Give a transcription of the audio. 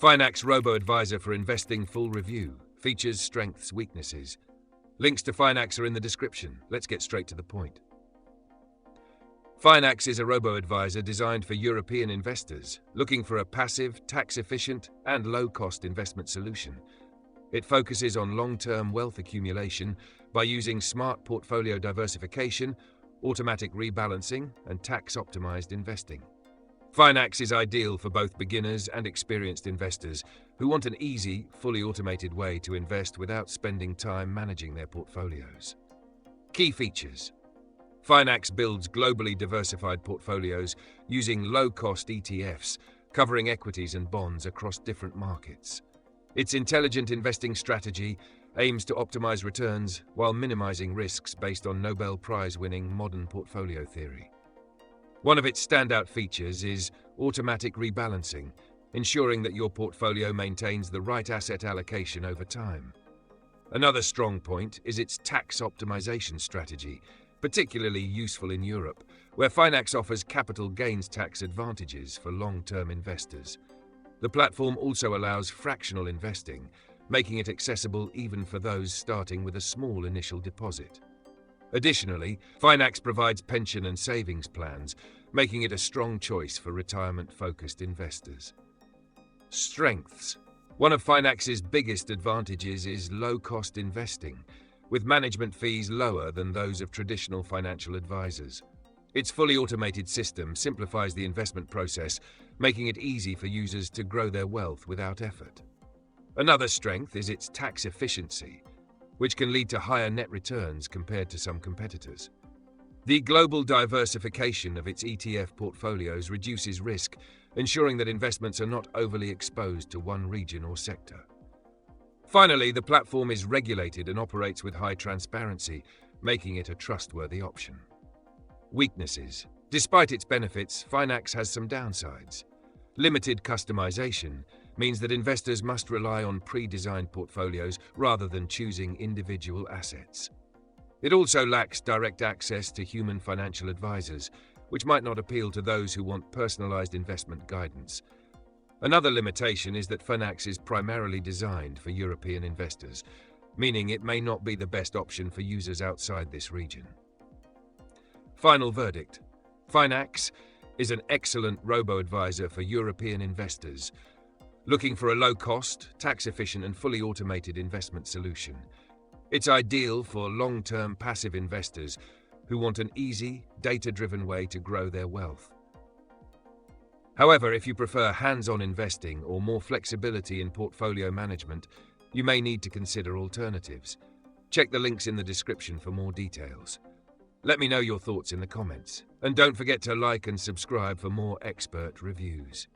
Finax Robo-advisor for investing full review. Features, strengths, weaknesses. Links to Finax are in the description. Let's get straight to the point. Finax is a robo-advisor designed for European investors looking for a passive, tax-efficient, and low-cost investment solution. It focuses on long-term wealth accumulation by using smart portfolio diversification, automatic rebalancing, and tax-optimized investing. Finax is ideal for both beginners and experienced investors who want an easy, fully automated way to invest without spending time managing their portfolios. Key features: Finax builds globally diversified portfolios using low-cost ETFs, covering equities and bonds across different markets. Its intelligent investing strategy aims to optimize returns while minimizing risks based on Nobel Prize-winning modern portfolio theory. One of its standout features is automatic rebalancing, ensuring that your portfolio maintains the right asset allocation over time. Another strong point is its tax optimization strategy, particularly useful in Europe, where Finax offers capital gains tax advantages for long-term investors. The platform also allows fractional investing, making it accessible even for those starting with a small initial deposit. Additionally, Finax provides pension and savings plans, making it a strong choice for retirement-focused investors. Strengths: One of Finax's biggest advantages is low-cost investing, with management fees lower than those of traditional financial advisors. Its fully automated system simplifies the investment process, making it easy for users to grow their wealth without effort. Another strength is its tax efficiency, which can lead to higher net returns compared to some competitors. The global diversification of its ETF portfolios reduces risk, ensuring that investments are not overly exposed to one region or sector. Finally, the platform is regulated and operates with high transparency, making it a trustworthy option. Weaknesses: Despite its benefits, Finax has some downsides. Limited customization means that investors must rely on pre-designed portfolios rather than choosing individual assets. It also lacks direct access to human financial advisors, which might not appeal to those who want personalized investment guidance. Another limitation is that Finax is primarily designed for European investors, meaning it may not be the best option for users outside this region. Final verdict: Finax is an excellent robo-advisor for European investors looking for a low-cost, tax-efficient, and fully automated investment solution. It's ideal for long-term passive investors who want an easy, data-driven way to grow their wealth. However, if you prefer hands-on investing or more flexibility in portfolio management, you may need to consider alternatives. Check the links in the description for more details. Let me know your thoughts in the comments, and don't forget to like and subscribe for more expert reviews.